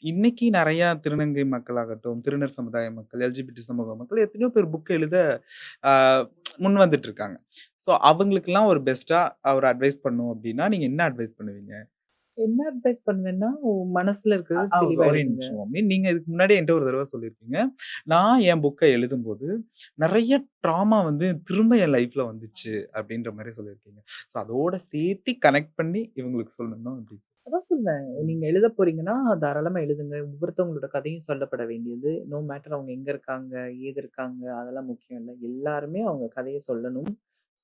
இன்னைக்கு நெறையா திருநங்கை மக்களாகட்டும், திருநர் சமுதாய மக்கள், எல்ஜிபிடி சமூக மக்கள் எத்தனையோ பேர் புக் எழுத ஆ முன் வந்துட்டு இருக்காங்க. ஸோ அவங்களுக்கெல்லாம் ஒரு பெஸ்ட்டா ஒரு அட்வைஸ் பண்ணணும் அப்டின்னா, நீங்க என்ன அட்வைஸ் பண்ணுவீங்க? என்ன அட்வைஸ் பண்ணுவேன்னா, மனசுல இருக்கிறது தெளிவா ஒரே எழுதுங்க. நிமிஷம் மம்மி. நீங்க இதுக்கு முன்னாடி என்ட்ட ஒரு தடவ சொல்லியிருக்கீங்க. நான் என் புக்க எழுதும்போது, நெறைய ட்ராமா வந்து திரும்ப என் லைஃப்ல வந்துச்சு அப்டின்ற மாரி சொல்லியிருக்கீங்க. ஸோ அதோட சேர்த்து கனெக்ட் பண்ணி இவங்களுக்கு சொல்லணும் அப்டி. அதான் சொல்வேன். நீங்க எழுத போறீங்கன்னா, தாராளமா எழுதுங்க. ஒவ்வொருத்தவங்களோட கதையும் சொல்லப்பட வேண்டியது. நோ மேட்டர் அவங்க எங்க இருக்காங்க, ஏது இருக்காங்க, அதெல்லாம் முக்கியம் இல்ல. எல்லாருமே அவங்க கதைய சொல்லணும்.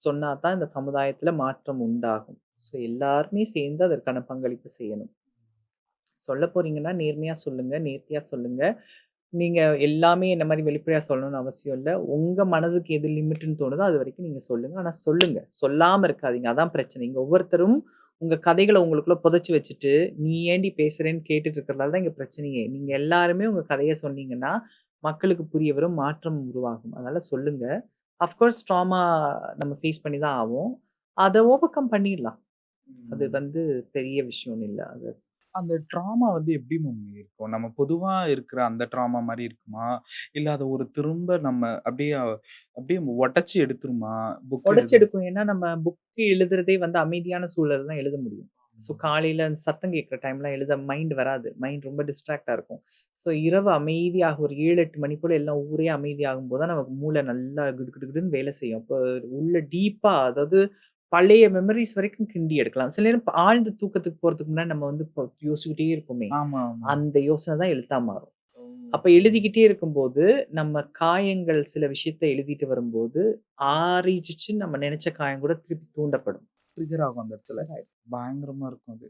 சொன்னா தான் இந்த சமுதாயத்துல மாற்றம் உண்டாகும். ஸோ எல்லாருமே சேர்ந்து அதற்கான பங்களிப்பு செய்யணும். சொல்ல போறீங்கன்னா, நேர்மையா சொல்லுங்க, நேர்த்தியா சொல்லுங்க. நீங்க எல்லாமே என்ன மாரி வெளிப்படையா சொல்லணும்னு அவசியம் இல்ல. உங்க மனதுக்கு எது லிமிட்ன்னு தோணுதோ, அது வரைக்கும் நீங்க சொல்லுங்க. ஆனா சொல்லுங்க. சொல்லாம இருக்காதீங்க. அதான் பிரச்சனை. இங்க ஒவ்வொருத்தரும் உங்க கதைகள உங்களுக்குள்ள புதைச்சு வச்சுட்டு, "நீ ஏன்டி பேசுறேன்னு?" கேட்டுட்டு இருக்கிறதால தான் இங்க பிரச்சனையே. நீங்க எல்லாருமே உங்க கதைய சொன்னீங்கன்னா, மக்களுக்கு புரிய வரும். மாற்றம் உருவாகும். அதனால சொல்லுங்க. அஃப்கோர்ஸ் ட்ராமா நம்ம ஃபேஸ் பண்ணி தான் ஆவோம். அத ஓவர்கம் பண்ணிடலாம். அது ம். வந்து பெரிய விஷயம்னு இல்ல. அது அந்த ட்ராமா வந்து எப்படி மம்மி இருக்கும்? நம்ம பொதுவா இருக்கிற அந்த ட்ராமா மாரி இருக்குமா? இல்ல அத ஒரு திரும்ப நம்ம அப்படியே அப்படியே உடைச்சு எடுத்துருமா? புக் எழுதும் உடைச்செடுக்கும். ஏன்னா, நம்ம புக் எழுதுறதே வந்து அமைதியான சூழல்ல தான் எழுத முடியும். ஸோ, காலையில அந்த சத்தம் கேட்கிற டைம்லாம் எழுத மைண்ட் வராது. மைண்ட் ரொம்ப டிஸ்ட்ராக்ட்டா இருக்கும். ஸோ, இரவு அமைதியாக ஒரு 7, 8 மணி போல எல்லாம் ஊரே அமைதியாகும்போது தான் நமக்கு மூளை நல்லா கிடுகிடுன்னு வேலை செய்யும். அப்போ உள்ள டீப்பா அதாவது பழைய மெமரீஸ் வரைக்கும் கிண்டி எடுக்கலாம். சில நேரம் ஆழ்ந்த தூக்கத்துக்கு போறதுக்கு முன்னாடி நம்ம வந்து யோசிச்சுக்கிட்டே இருப்போமே! ஆமா, ஆமா. அந்த யோசனை தான் எழுத்தா மாறும். ஓ! அப்ப எழுதிக்கிட்டே இருக்கும்போது, நம்ம காயங்கள் சில விஷயத்த எழுதிட்டு வரும்போது, ஆறிடுச்சுன்னு நம்ம நெனச்ச காயம் கூட திருப்பி தூண்டப்படும். ட்ரிகர் ஆகும் அந்த இடத்துல. பயங்கரமா இருக்கும் அது.